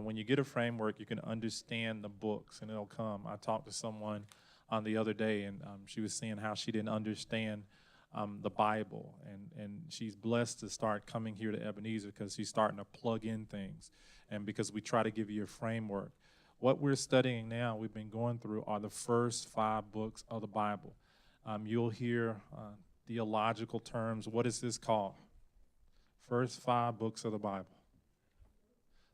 When you get a framework, you can understand the books, and it'll come. I talked to someone on the other day, and she was saying how she didn't understand the Bible, and she's blessed to start coming here to Ebenezer because she's starting to plug in things, and because we try to give you a framework. What we're studying now, we've been going through, are the first 5 books of the Bible. You'll hear theological terms. What is this called? First 5 books of the Bible.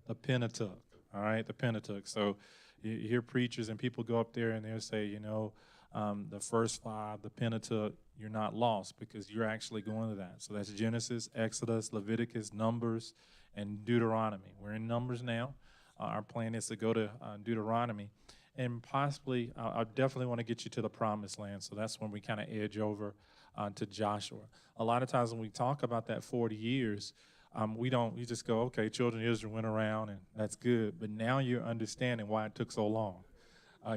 The Pentateuch, all right, the Pentateuch. So you hear preachers and people go up there and they'll say, the first 5, the Pentateuch, you're not lost because you're actually going to that. So that's Genesis, Exodus, Leviticus, Numbers, and Deuteronomy. We're in Numbers now. Our plan is to go to Deuteronomy. And possibly, I definitely want to get you to the Promised Land. So that's when we kind of edge over to Joshua. A lot of times when we talk about that 40 years, we just go, okay, children of Israel went around and that's good. But now you're understanding why it took so long.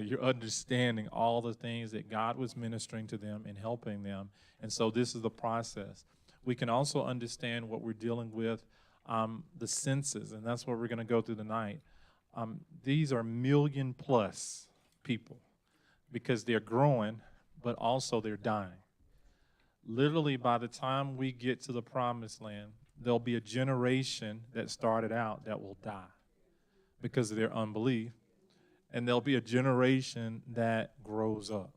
You're understanding all the things that God was ministering to them and helping them. And so this is the process. We can also understand what we're dealing with, the census, and that's what we're going to go through tonight. These are million plus people because they're growing, but also they're dying. Literally, by the time we get to the Promised Land, there'll be a generation that started out that will die because of their unbelief, and there'll be a generation that grows up.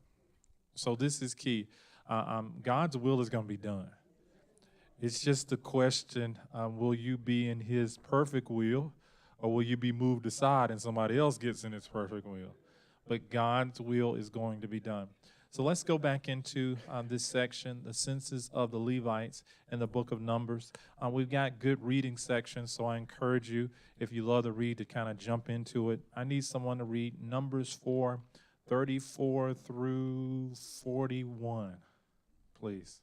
So this is key. God's will is going to be done. It's just the question, will you be in his perfect will, or will you be moved aside and somebody else gets in his perfect will? But God's will is going to be done. So let's go back into this section, the census of the Levites in the book of Numbers. We've got good reading sections, so I encourage you, if you love to read, to kind of jump into it. I need someone to read Numbers 4:34 through 41, please.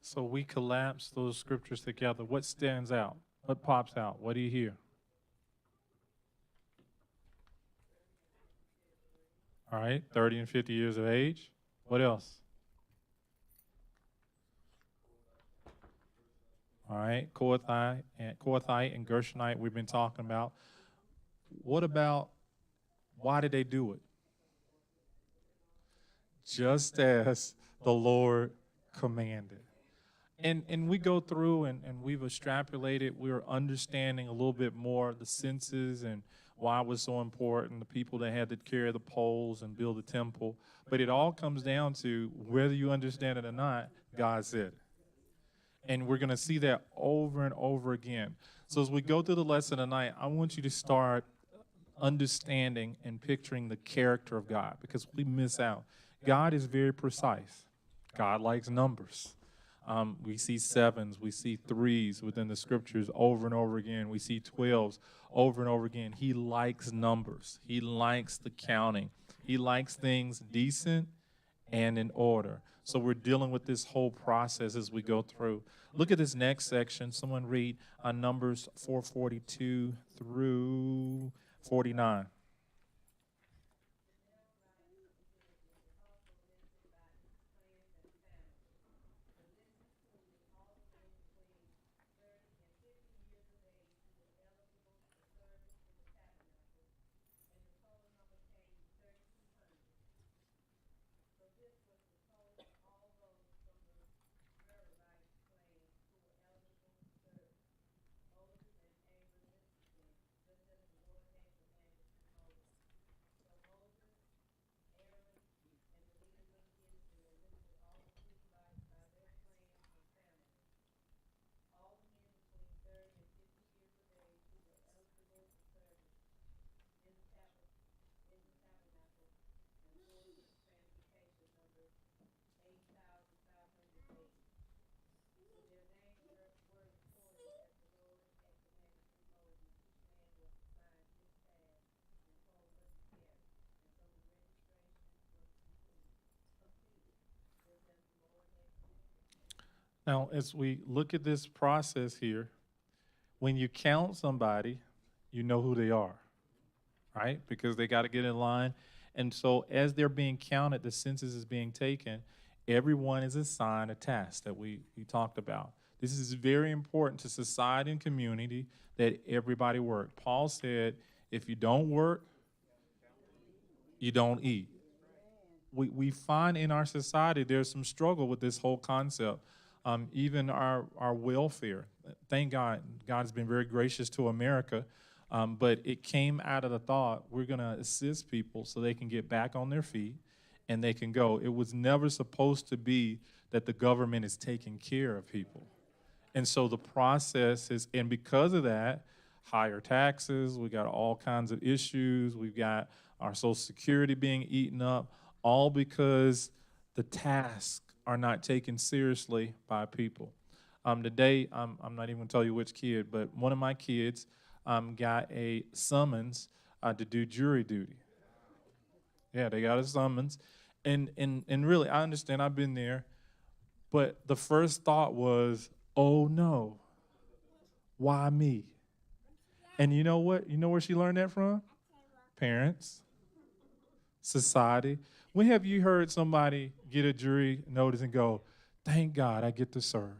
So we collapse those scriptures together. What stands out? What pops out? What do you hear? All right, 30 and 50 years of age. What else? All right, Kohathite and Gershonite we've been talking about. What about, why did they do it? Just as the Lord commanded. And we go through and we've extrapolated, we're understanding a little bit more the senses and why it was so important, the people that had to carry the poles and build the temple. But it all comes down to whether you understand it or not, God said it. And we're going to see that over and over again. So as we go through the lesson tonight, I want you to start understanding and picturing the character of God, because we miss out. God is very precise. God likes numbers. We see 7s, we see 3s within the scriptures over and over again. We see 12s over and over again. He likes numbers. He likes the counting. He likes things decent and in order. So we're dealing with this whole process as we go through. Look at this next section. Someone read Numbers 4:42 through 49. Now, as we look at this process here, when you count somebody, you know who they are, right? Because they got to get in line. And so as they're being counted, the census is being taken, everyone is assigned a task that we talked about. This is very important to society and community that everybody work. Paul said, if you don't work, you don't eat. We find in our society there's some struggle with this whole concept. Even our welfare. Thank God, God has been very gracious to America, but it came out of the thought we're going to assist people so they can get back on their feet and they can go. It was never supposed to be that the government is taking care of people. And so the process is, and because of that, higher taxes, we got all kinds of issues, we've got our Social Security being eaten up, all because the tasks are not taken seriously by people. Today, I'm not even going to tell you which kid, but one of my kids got a summons to do jury duty. Yeah, they got a summons. And really, I understand, I've been there, but the first thought was, oh no, why me? And you know what? You know where she learned that from? Parents, society. When have you heard somebody get a jury notice and go, thank God I get to serve?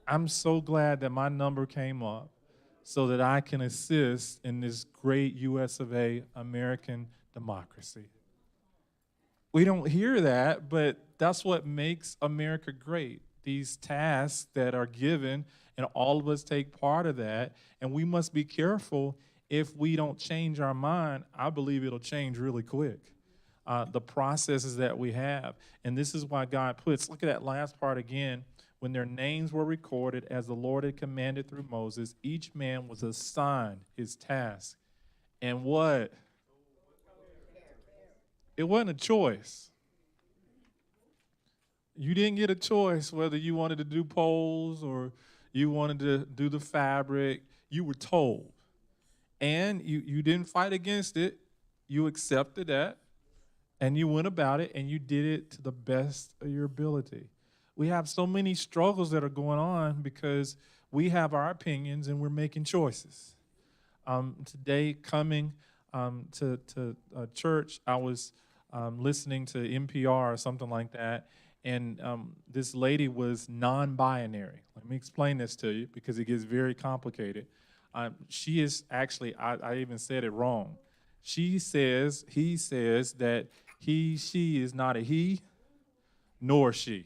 I'm so glad that my number came up so that I can assist in this great US of A, American democracy. We don't hear that, but that's what makes America great. These tasks that are given, and all of us take part of that, and we must be careful. If we don't change our mind, I believe it'll change really quick. The processes that we have. And this is why God puts, look at that last part again, when their names were recorded as the Lord had commanded through Moses, each man was assigned his task. And what? It wasn't a choice. You didn't get a choice whether you wanted to do poles or you wanted to do the fabric. You were told. And you didn't fight against it. You accepted that. And you went about it, and you did it to the best of your ability. We have so many struggles that are going on because we have our opinions and we're making choices. Today, coming to church, I was listening to NPR or something like that, and this lady was non-binary. Let me explain this to you because it gets very complicated. She is actually, I even said it wrong. He says that she is not a he, nor she.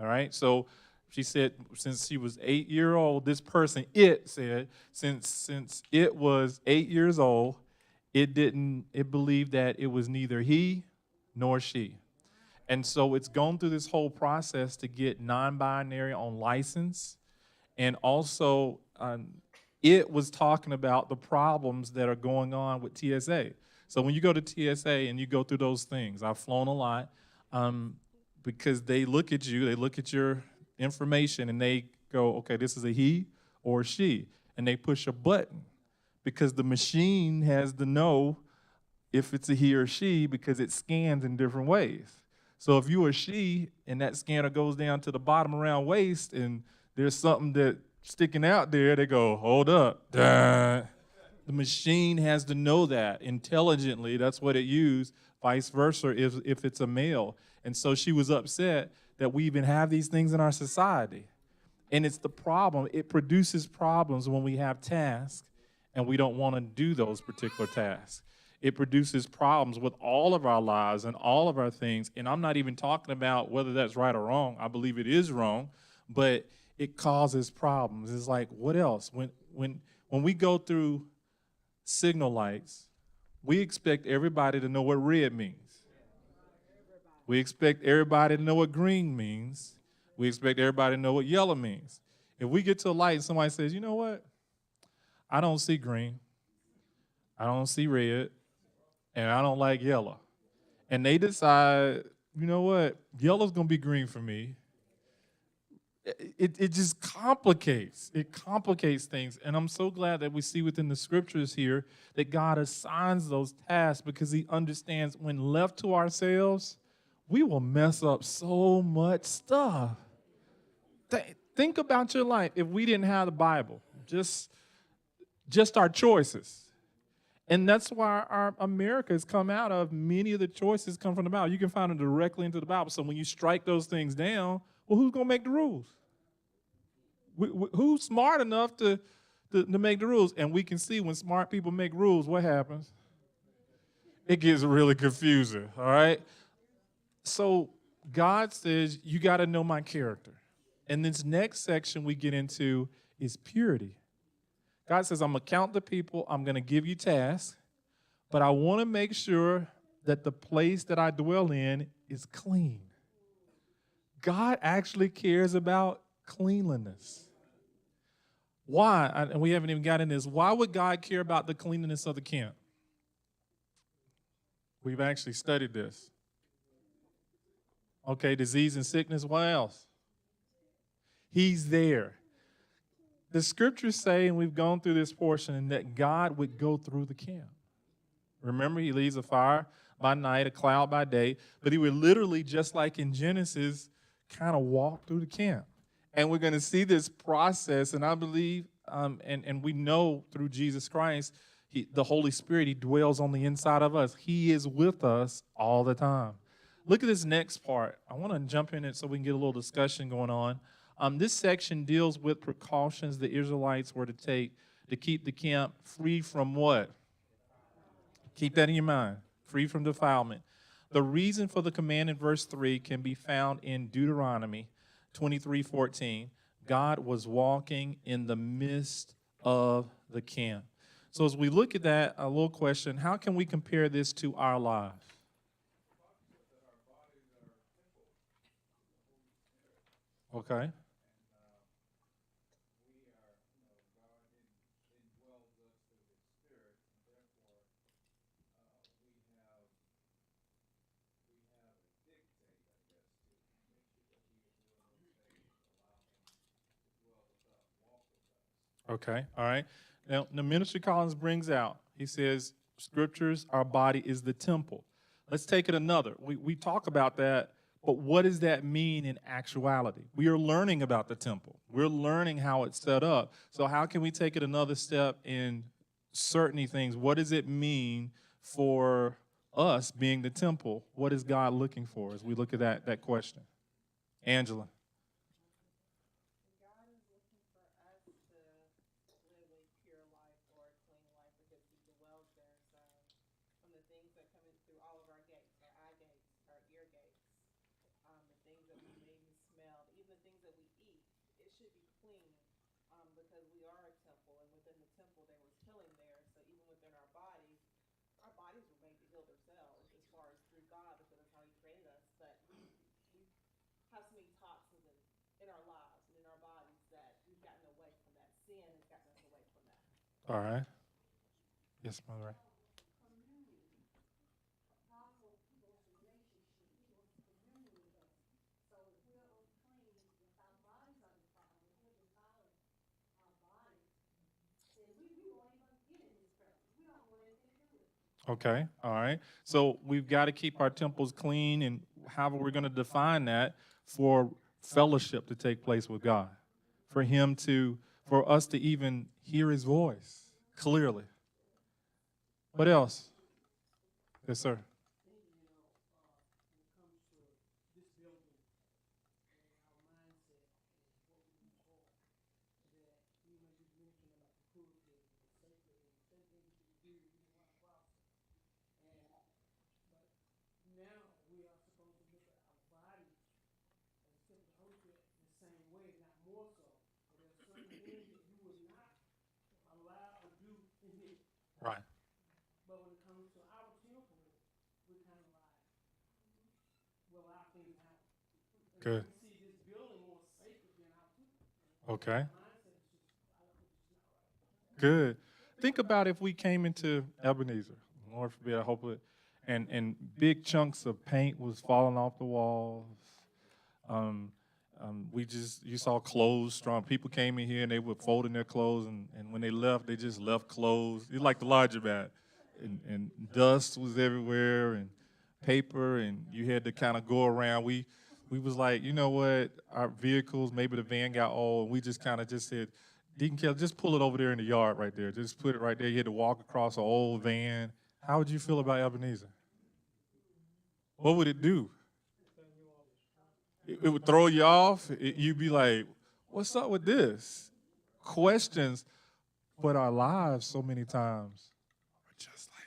All right? So she said since she was 8 years old, this person, it said, since it was 8 years old, it believed that it was neither he nor she. And so it's gone through this whole process to get non-binary on license. And also, it was talking about the problems that are going on with TSA. So when you go to TSA and you go through those things, I've flown a lot, because they look at you, they look at your information, and they go, okay, this is a he or a she, and they push a button because the machine has to know if it's a he or she because it scans in different ways. So if you're a she and that scanner goes down to the bottom around waist and there's something that sticking out there, they go, hold up. Duh. The machine has to know that intelligently. That's what it used, vice versa if it's a male. And so she was upset that we even have these things in our society. And it's the problem. It produces problems when we have tasks and we don't want to do those particular tasks. It produces problems with all of our lives and all of our things. And I'm not even talking about whether that's right or wrong. I believe it is wrong, but it causes problems. It's like, what else? When we go through signal lights, we expect everybody to know what red means. We expect everybody to know what green means. We expect everybody to know what yellow means. If we get to a light and somebody says, you know what? I don't see green. I don't see red. And I don't like yellow. And they decide, you know what? Yellow's going to be green for me. It just complicates. It complicates things. And I'm so glad that we see within the scriptures here that God assigns those tasks because he understands when left to ourselves, we will mess up so much stuff. Think about your life if we didn't have the Bible, just our choices. And that's why our America has come out of, many of the choices come from the Bible. You can find them directly into the Bible. So when you strike those things down, well, who's going to make the rules? Who's smart enough to make the rules? And we can see when smart people make rules, what happens? It gets really confusing, all right? So God says, you got to know my character. And this next section we get into is purity. God says, I'm going to count the people. I'm going to give you tasks. But I want to make sure that the place that I dwell in is clean. God actually cares about cleanliness. Why? And we haven't even gotten into this. Why would God care about the cleanliness of the camp? We've actually studied this. Okay, disease and sickness, what else? He's there. The scriptures say, and we've gone through this portion, that God would go through the camp. Remember, he leaves a fire by night, a cloud by day, but he would literally, just like in Genesis, kind of walk through the camp. And we're going to see this process, and I believe, and we know through Jesus Christ, the Holy Spirit, he dwells on the inside of us. He is with us all the time. Look at this next part. I want to jump in it so we can get a little discussion going on. This section deals with precautions the Israelites were to take to keep the camp free from what? Keep that in your mind. Free from defilement. The reason for the command in verse 3 can be found in Deuteronomy 23:14. God was walking in the midst of the camp. So as we look at that, a little question, how can we compare this to our lives? Okay. Okay, all right. Now, the Ministry Collins brings out, he says, scriptures, our body is the temple. Let's take it another. We talk about that, but what does that mean in actuality? We are learning about the temple. We're learning how it's set up. So how can we take it another step in certain things? What does it mean for us being the temple? What is God looking for as we look at that question? Angela. All right. Yes, Mother. Okay, all right. So we've got to keep our temples clean, and how are we going to define that for fellowship to take place with God? For us to even hear his voice clearly. What else? Yes, sir. Right. Good. Okay. Good. Think about if we came into Ebenezer, Lord forbid, I hope it, and big chunks of paint was falling off the walls. Um, you saw clothes strong. People came in here and they were folding their clothes, and when they left, they just left clothes. It's like the laundromat, and dust was everywhere, and paper, and you had to kind of go around. We was like, you know what, our vehicles, maybe the van got old, and we just kind of just said, Deacon Kelly, just pull it over there in the yard right there. Just put it right there. You had to walk across an old van. How would you feel about Ebenezer? What would it do? It would throw you off. You'd be like, what's up with this? Questions, but our lives so many times are just like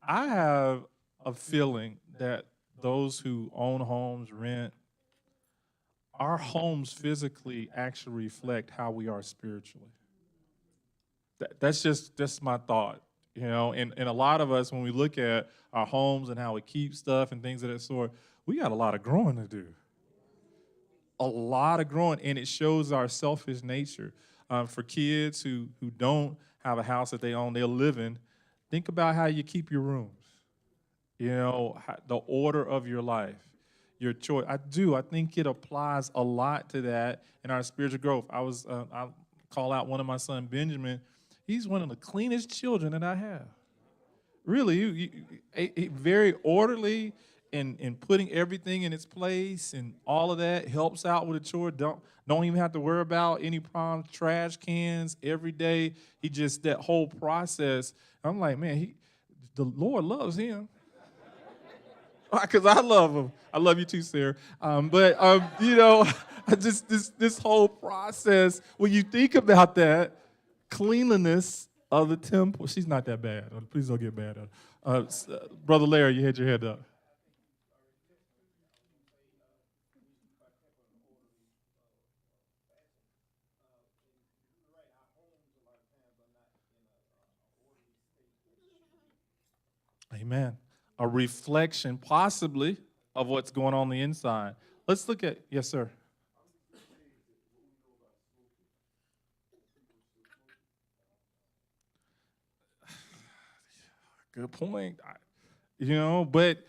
that. I have a feeling that those who own homes, rent, our homes physically actually reflect how we are spiritually. That's my thought, you know. And a lot of us, when we look at our homes and how we keep stuff and things of that sort, we got a lot of growing to do. A lot of growing, and it shows our selfish nature. For kids who don't have a house that they own, they're living. Think about how you keep your rooms. You know, the order of your life, your choice. I think it applies a lot to that in our spiritual growth. I call out one of my son, Benjamin. He's one of the cleanest children that I have. Really, very orderly and putting everything in its place and all of that helps out with a chore. Don't even have to worry about any problems. Trash cans every day. He just that whole process. I'm like, man, the Lord loves him. Because I love him. I love you too, Sarah. You know, I just this whole process. When you think about that, cleanliness of the temple. She's not that bad. Please don't get mad at her. Brother Larry, you had your head up. Amen. A reflection, possibly, of what's going on the inside. Let's look at, yes, sir. Good point. You know, but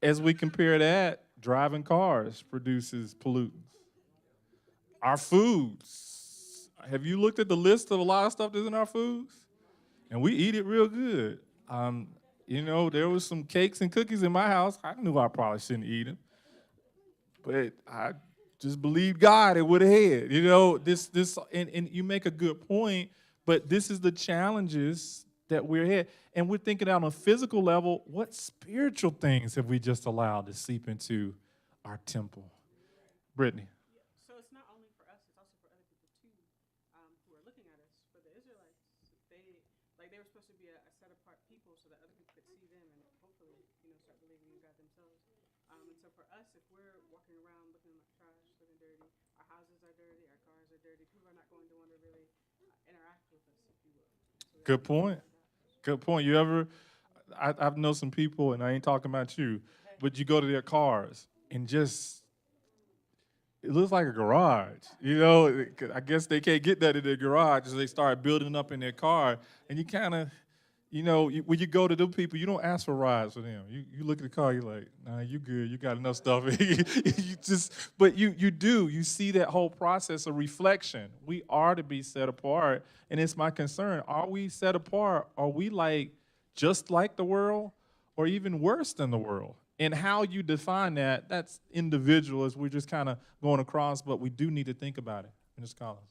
as we compare that, driving cars produces pollutants. Our foods. Have you looked at the list of a lot of stuff that's in our foods? And we eat it real good. Um, you know, there was some cakes and cookies in my house. I knew I probably shouldn't eat them, but I just believed God it would have had. You know, and you make a good point, but this is the challenges that we're here. And we're thinking on a physical level, what spiritual things have we just allowed to seep into our temple? Brittany. So it's not only for us; it's also for other people too, who are looking at us. For the Israelites, they were supposed to be a set apart people, so that other people could see them and hopefully, start believing in God themselves. And so for us, if we're walking around looking like trash, looking dirty, our houses are dirty, our cars are dirty, people are not going to want to really interact with us, if you will. So we have Good to think point. about that. Good point. I've known some people, and I ain't talking about you, but you go to their cars and just it looks like a garage. You know, I guess they can't get that in their garage, so they start building up in their car. And you kind of, when you go to them people, you don't ask for rides for them. You look at the car, you're like, nah, you good. You got enough stuff. But you do. You see that whole process of reflection. We are to be set apart, and it's my concern. Are we set apart? Are we just like the world, or even worse than the world? And how you define that, that's individual as we're just kind of going across, but we do need to think about it. Ms. Collins.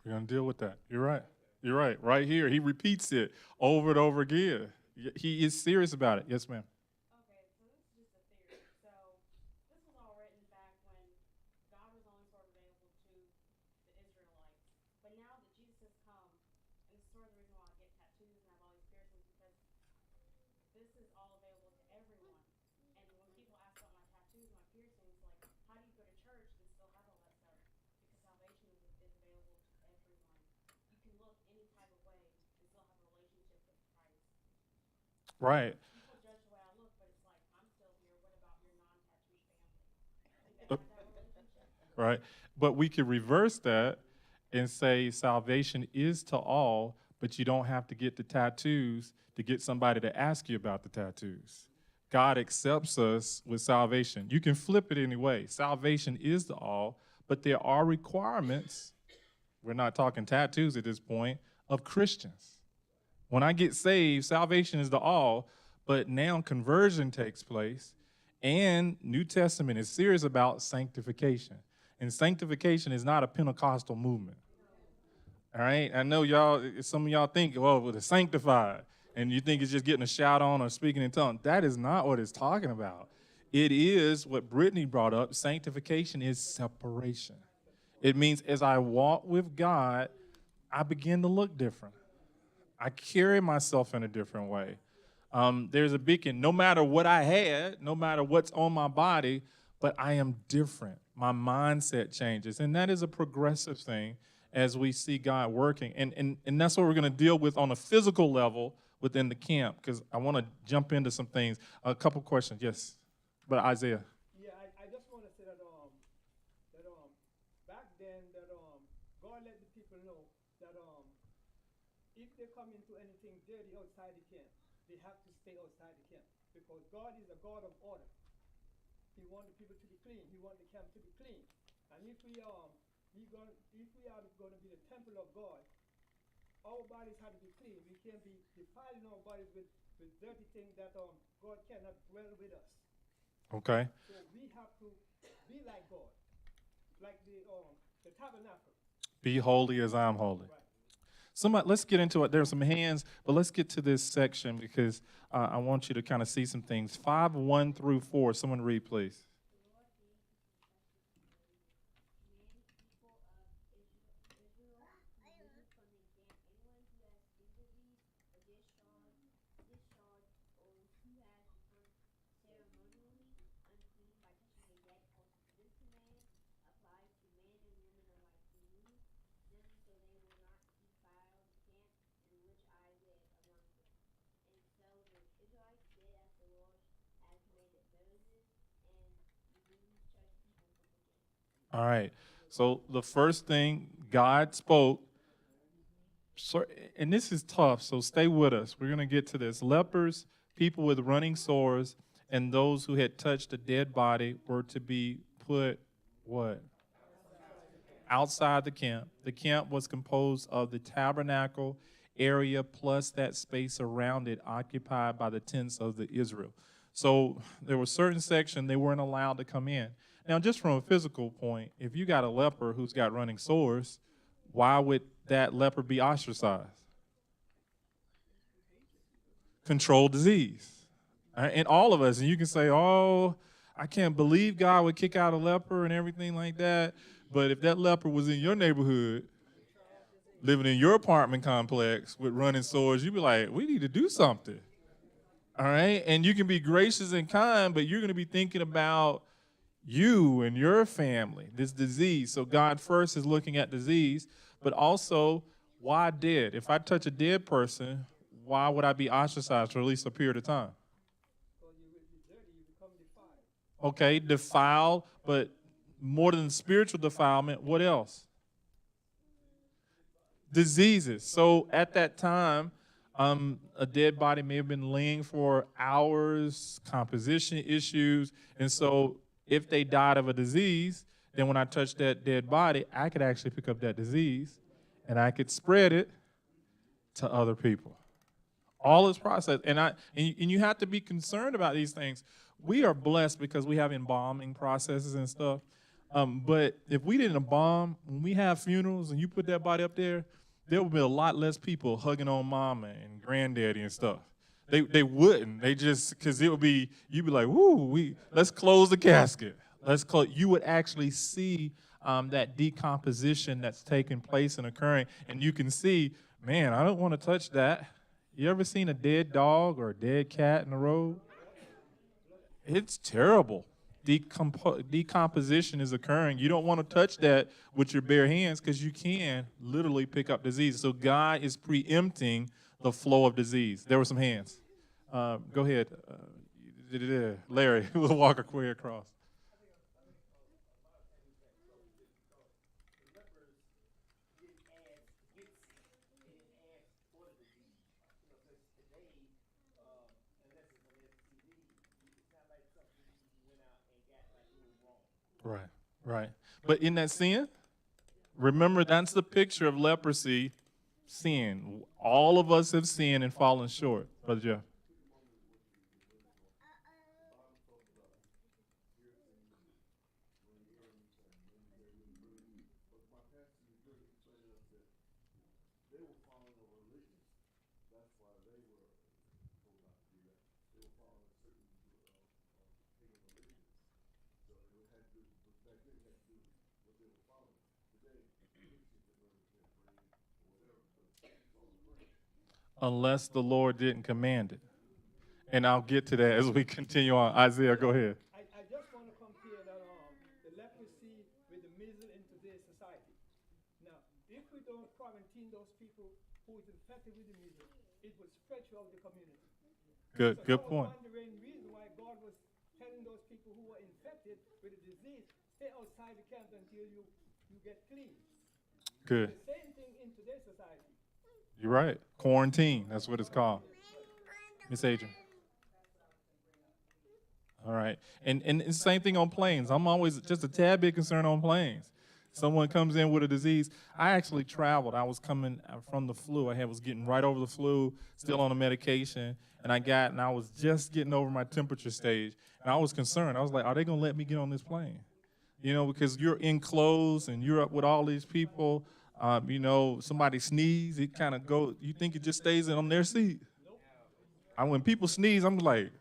We're going to deal with that. You're right. You're right. Right here. He repeats it over and over again. He is serious about it. Yes, ma'am. Okay, so this is just a theory. So this was all written back when God was only sort of available to the Israelites. But now that Jesus has come, and this is sort of the reason why I get tattoos and have all these piercings, because this is all available to everyone. And when people ask about my tattoos, my piercings, like, how do you go to church and still have all that stuff? Because salvation is available to everyone. You can look any type of way and still have a relationship with Christ. Right. People judge the way I look, but it's like, I'm still here. What about your non-tattooed family? Do they Uh, have that relationship? Right. But we can reverse that and say salvation is to all, but you don't have to get the tattoos to get somebody to ask you about the tattoos. God accepts us with salvation. You can flip it anyway. Salvation is to all, but there are requirements. We're not talking tattoos at this point, of Christians. When I get saved, salvation is to all, but now conversion takes place, and New Testament is serious about sanctification. And sanctification is not a Pentecostal movement. All right? I know y'all, some of y'all think, well, we're sanctified, and you think it's just getting a shout on or speaking in tongues. That is not what it's talking about. It is what Brittany brought up. Sanctification is separation. It means as I walk with God, I begin to look different. I carry myself in a different way. There's a beacon. No matter what I had, no matter what's on my body, but I am different. My mindset changes. And that is a progressive thing as we see God working. And that's what we're going to deal with on a physical level within the camp, because I want to jump into some things. A couple questions. Yes. But Isaiah. Yeah, I just want to say that back then that God let the people know that if they come into anything dirty outside the camp, they have to stay outside the camp, because God is a God of order. He wants the people to be clean. He wants the camp to be clean. And if we are going to be the temple of God, our bodies have to be clean. We can't be defiling our bodies with dirty things that God cannot dwell with us. Okay. So we have to be like God, like the tabernacle. Be holy as I'm holy. Right. Somebody, let's get into it. There's some hands, but let's get to this section because I want you to kind of see some things. 5:1-4. Someone read, please. All right. So the first thing God spoke, and this is tough, so stay with us. We're going to get to this. Lepers, people with running sores, and those who had touched a dead body were to be put, what? Outside the camp. The camp was composed of the tabernacle area plus that space around it occupied by the tents of the Israel. So there were certain sections they weren't allowed to come in. Now, just from a physical point, if you got a leper who's got running sores, why would that leper be ostracized? Controlled disease. And all of us, and you can say, oh, I can't believe God would kick out a leper and everything like that. But if that leper was in your neighborhood, living in your apartment complex with running sores, you'd be like, we need to do something. All right? And you can be gracious and kind, but you're going to be thinking about you and your family, this disease. So God first is looking at disease, but also why dead? If I touch a dead person, why would I be ostracized for at least a period of time? Because you will be dirty, you become defiled. Okay, defiled, but more than spiritual defilement, what else? Diseases. So at that time, a dead body may have been laying for hours, composition issues, and so if they died of a disease, then when I touched that dead body, I could actually pick up that disease, and I could spread it to other people. All is processed, and you have to be concerned about these things. We are blessed because we have embalming processes and stuff. But if we didn't embalm, when we have funerals and you put that body up there, there would be a lot less people hugging on mama and granddaddy and stuff. They wouldn't. They just, because it would be, you'd be like, woo, let's close the casket. You would actually see that decomposition that's taking place and occurring, and you can see, man, I don't want to touch that. You ever seen a dead dog or a dead cat in the road? It's terrible. Decomposition is occurring. You don't want to touch that with your bare hands because you can literally pick up disease. So God is preempting the flow of disease. There were some hands. Go ahead. Larry, we'll walk a queer across. Right, right. But in that sin, remember that's the picture of leprosy, sin. All of us have sinned and fallen short, Brother Jeff. Unless the Lord didn't command it. And I'll get to that as we continue on. Isaiah, go ahead. I just want to compare that the leprosy with the measles in today's society. Now, if we don't quarantine those people who is infected with the measles, it will spread throughout the community. Good, So good that was point. one of the main reason why God was telling those people who were infected with the disease, stay outside the camp until you get clean. Good. The same thing in today's society. You're right. Quarantine, that's what it's called. Miss Adrian. All right. And the same thing on planes. I'm always just a tad bit concerned on planes. Someone comes in with a disease. I actually traveled. I was coming from the flu. I was getting right over the flu, still on the medication, and I was just getting over my temperature stage. And I was concerned. I was like, are they going to let me get on this plane? You know, because you're enclosed and you're up with all these people. You know, somebody sneeze, it kind of goes, you think it just stays on their seat. When people sneeze, I'm like,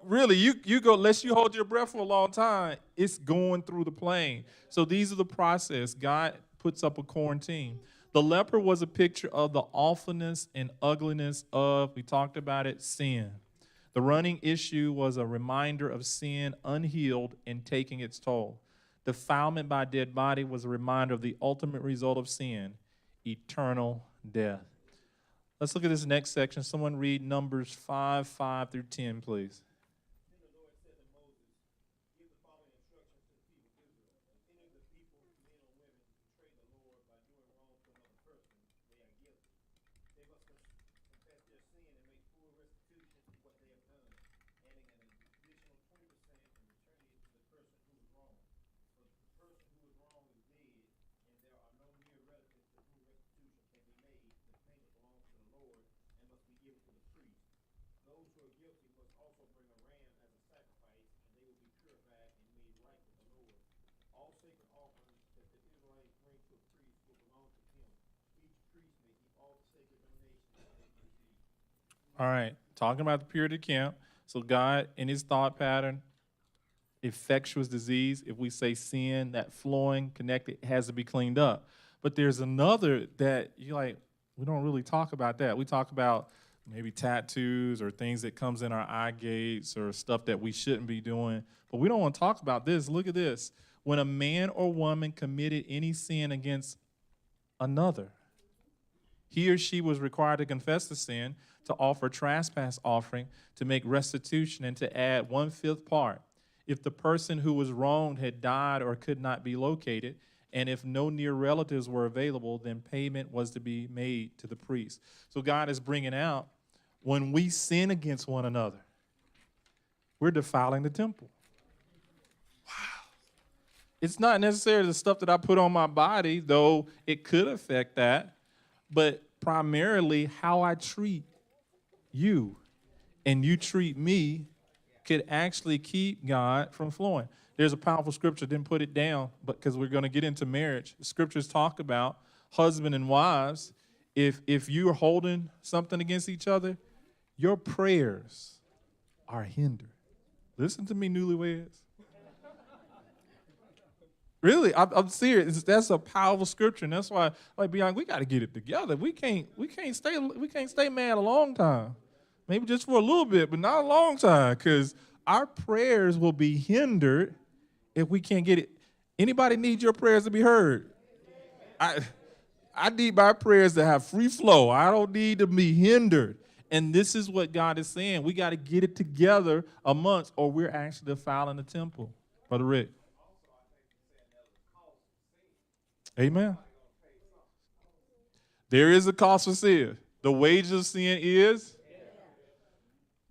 really, you go, unless you hold your breath for a long time, it's going through the plane. So these are the process. God puts up a quarantine. The leper was a picture of the awfulness and ugliness of, we talked about it, sin. The running issue was a reminder of sin unhealed and taking its toll. Defilement by dead body was a reminder of the ultimate result of sin, eternal death. Let's look at this next section. Someone read Numbers 5 through 10, please. All right, talking about the purity camp. So God, in his thought pattern, infectious disease, if we say sin, that flowing, connected, has to be cleaned up. But there's another that you're like, we don't really talk about that. We talk about maybe tattoos or things that comes in our eye gates or stuff that we shouldn't be doing. But we don't want to talk about this. Look at this. When a man or woman committed any sin against another, he or she was required to confess the sin, to offer trespass offering, to make restitution, and to add 1/5 part. If the person who was wronged had died or could not be located, and if no near relatives were available, then payment was to be made to the priest. So God is bringing out, when we sin against one another, we're defiling the temple. Wow. It's not necessarily the stuff that I put on my body, though it could affect that, but primarily how I treat you and you treat me could actually keep God from flowing. There's a powerful scripture, didn't put it down, but because we're going to get into marriage. The scriptures talk about husband and wives. If you're holding something against each other, your prayers are hindered. Listen to me, newlyweds. Really, I'm serious. That's a powerful scripture, and that's why, like, Bianca, we got to get it together. We can't stay mad a long time. Maybe just for a little bit, but not a long time, because our prayers will be hindered if we can't get it. Anybody need your prayers to be heard? I need my prayers to have free flow. I don't need to be hindered. And this is what God is saying. We got to get it together amongst, or we're actually defiling the temple. Brother Rick. Amen. There is a cost for sin. The wages of sin is?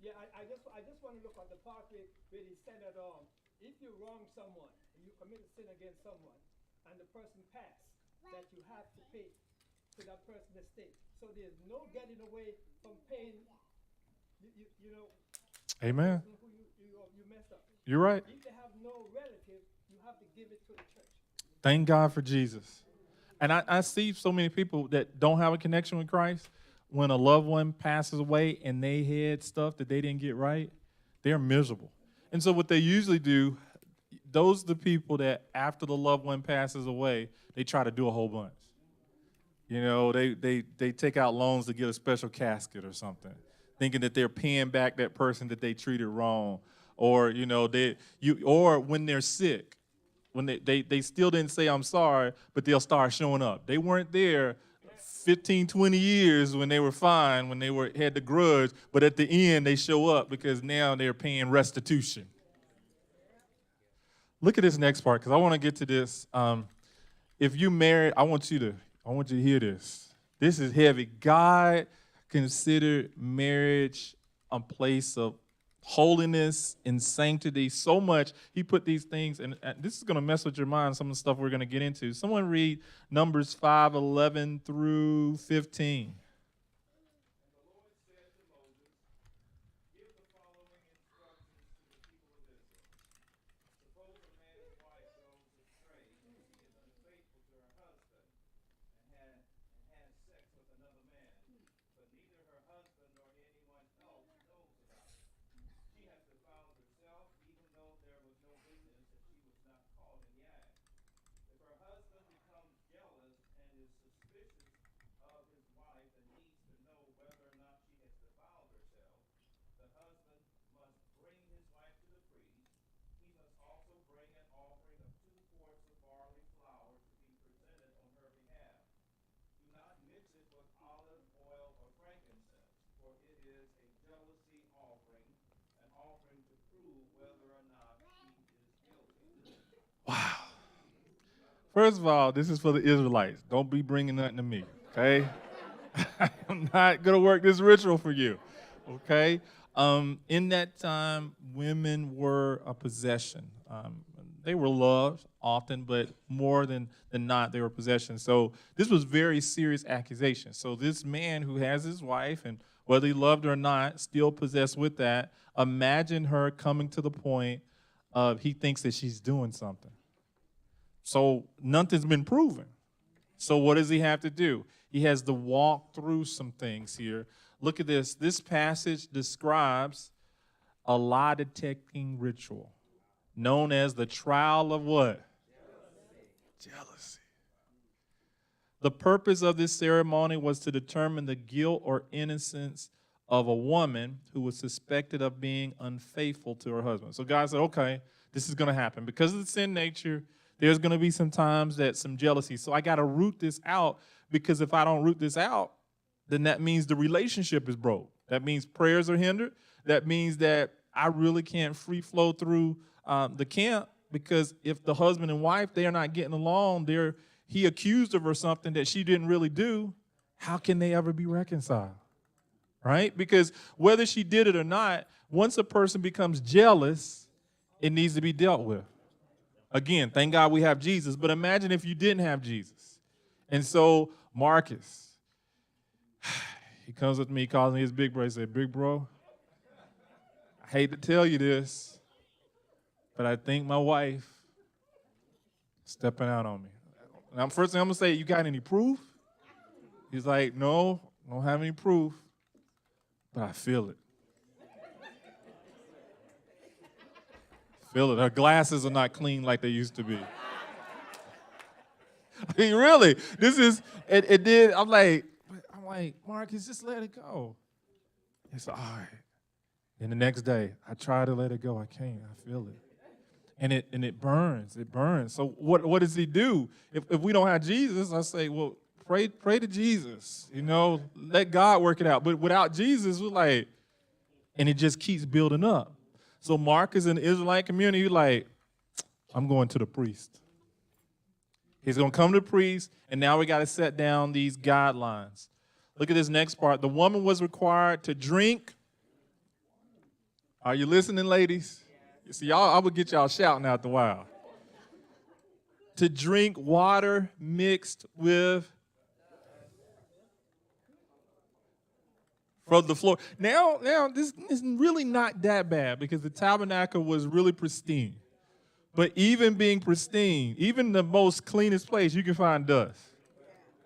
Yeah, I just want to look at the part where he said that if you wrong someone, you commit a sin against someone, and the person passed, that you have to pay to that person's estate. So there's no getting away from paying, you know, Amen. who you messed up. You're right. If they have no relative, you have to give it to the church. Thank God for Jesus. And I see so many people that don't have a connection with Christ. When a loved one passes away and they had stuff that they didn't get right, they're miserable. And so what they usually do, those are the people that after the loved one passes away, they try to do a whole bunch. You know, they take out loans to get a special casket or something, thinking that they're paying back that person that they treated wrong. Or, you know, or when they're sick, when they still didn't say I'm sorry, but they'll start showing up. They weren't there 15, 20 years when they were fine, when they had the grudge, but at the end they show up because now they're paying restitution. Look at this next part, because I want to get to this. If you married, I want you to hear this. This is heavy. God considered marriage a place of holiness and sanctity so much. He put these things, and this is going to mess with your mind, some of the stuff we're going to get into. Someone read Numbers 5:11 through 15. Wow. First of all, this is for the Israelites. Don't be bringing nothing to me, okay? I'm not going to work this ritual for you, okay? In that time, women were a possession. They were loved often, but more than not, they were possession. So this was very serious accusation. So this man who has his wife, and whether he loved her or not, still possessed with that, imagine her coming to the point of he thinks that she's doing something. So nothing's been proven. So what does he have to do? He has to walk through some things here. Look at this. This passage describes a lie detecting ritual known as the trial of what? Jealousy. The purpose of this ceremony was to determine the guilt or innocence of a woman who was suspected of being unfaithful to her husband. So God said, okay, this is going to happen. Because of the sin nature, there's going to be some times that some jealousy. So I got to root this out, because if I don't root this out, then that means the relationship is broke. That means prayers are hindered. That means that I really can't free flow through the camp, because if the husband and wife, they are not getting along, he accused of her something that she didn't really do, how can they ever be reconciled? Right? Because whether she did it or not, once a person becomes jealous, it needs to be dealt with. Again, thank God we have Jesus, but imagine if you didn't have Jesus. And so Marcus, he comes with me, calls me his big bro. He said, big bro, I hate to tell you this, but I think my wife is stepping out on me. Now, first thing I'm going to say, you got any proof? He's like, no, I don't have any proof, but I feel it. Feel it. Her glasses are not clean like they used to be. I mean, really, this is, it did, I'm like, Marcus, just let it go. It's all right. And the next day, I try to let it go. I can't. I feel it. And it burns. It burns. So what does he do? If we don't have Jesus, I say, well, pray to Jesus. You know, let God work it out. But without Jesus, we're like, and it just keeps building up. So Marcus in the Israelite community, he's like, I'm going to the priest. He's going to come to the priest, and now we got to set down these guidelines. Look at this next part. The woman was required to drink. Are you listening, ladies? See, y'all, I would get y'all shouting out the while. To drink water mixed with from the floor. Now, this is really not that bad because the tabernacle was really pristine. But even being pristine, even the most cleanest place, you can find dust,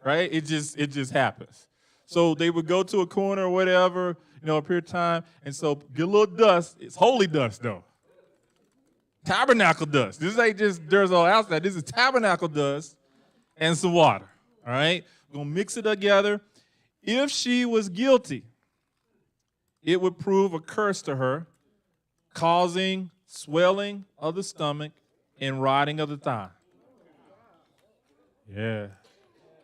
right? It just happens. So they would go to a corner or whatever, a period of time, and so get a little dust. It's holy dust, though. Tabernacle dust. This ain't just dirt all outside. This is tabernacle dust and some water, all right? We're going to mix it together. If she was guilty, it would prove a curse to her, causing swelling of the stomach and rotting of the thigh. Yeah.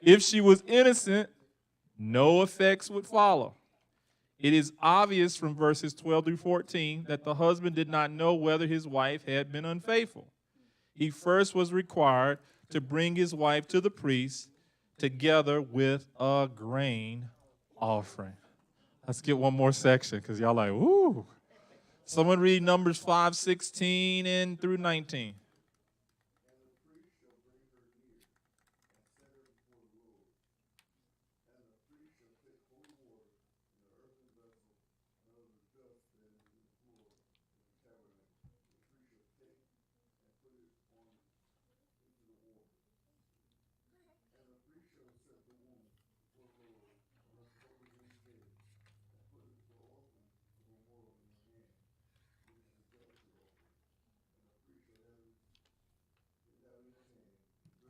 If she was innocent, no effects would follow. It is obvious from verses 12 through 14 that the husband did not know whether his wife had been unfaithful. He first was required to bring his wife to the priest together with a grain offering. Let's get one more section because y'all like, woo. Someone read Numbers 5:16 and through 19.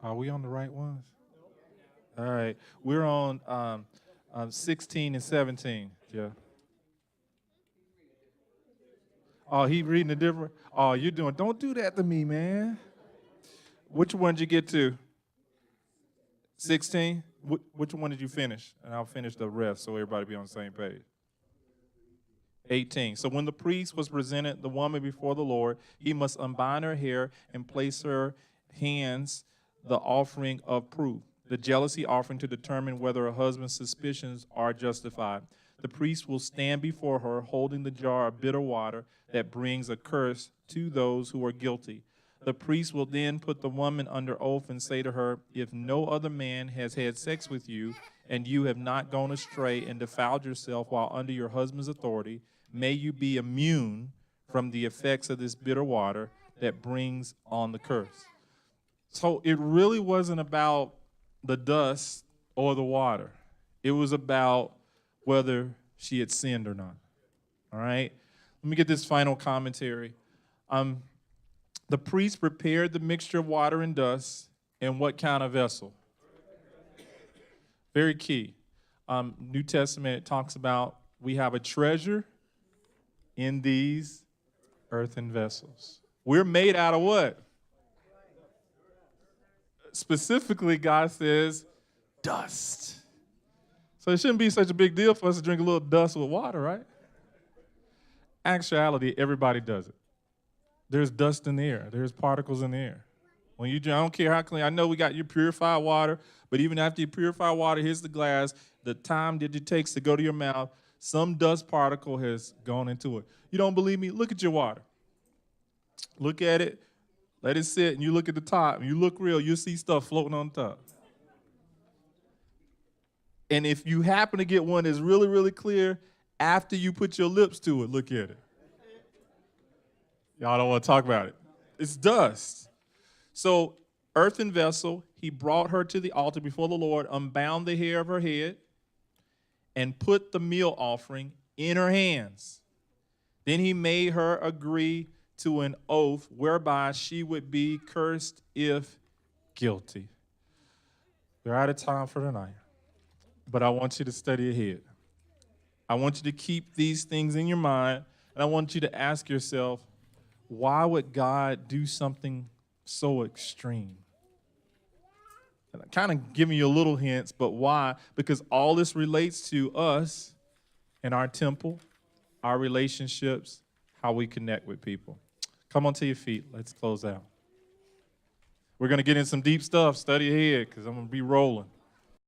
Are we on the right ones? All right. We're on 16 and 17. Yeah. Oh, he reading a different. Oh, you're doing. Don't do that to me, man. Which one did you get to? 16? Which one did you finish? And I'll finish the rest so everybody be on the same page. 18. So when the priest was presented the woman before the Lord, he must unbind her hair and place her hands the offering of proof, the jealousy offering to determine whether her husband's suspicions are justified. The priest will stand before her holding the jar of bitter water that brings a curse to those who are guilty. The priest will then put the woman under oath and say to her, if no other man has had sex with you and you have not gone astray and defiled yourself while under your husband's authority, may you be immune from the effects of this bitter water that brings on the curse. So it really wasn't about the dust or the water. It was about whether she had sinned or not. All right? Let me get this final commentary. The priest prepared the mixture of water and dust in what kind of vessel? Very key. New Testament it talks about we have a treasure in these earthen vessels. We're made out of what? Specifically, God says dust. So it shouldn't be such a big deal for us to drink a little dust with water, right? Actuality, everybody does it. There's dust in the air. There's particles in the air. When you drink, I don't care how clean. I know we got your purified water, but even after you purify water, here's the glass. The time that it takes to go to your mouth, some dust particle has gone into it. You don't believe me? Look at your water. Look at it. Let it sit, and you look at the top, and you look real, you'll see stuff floating on top. And if you happen to get one that's really, really clear, after you put your lips to it, look at it. Y'all don't want to talk about it. It's dust. So, earthen vessel, he brought her to the altar before the Lord, unbound the hair of her head, and put the meal offering in her hands. Then he made her agree to an oath whereby she would be cursed if guilty. We're out of time for tonight, but I want you to study ahead. I want you to keep these things in your mind, and I want you to ask yourself, why would God do something so extreme? And I'm kind of giving you a little hints, but why? Because all this relates to us and our temple, our relationships, how we connect with people. Come onto your feet. Let's close out. We're going to get in some deep stuff. Study ahead because I'm going to be rolling.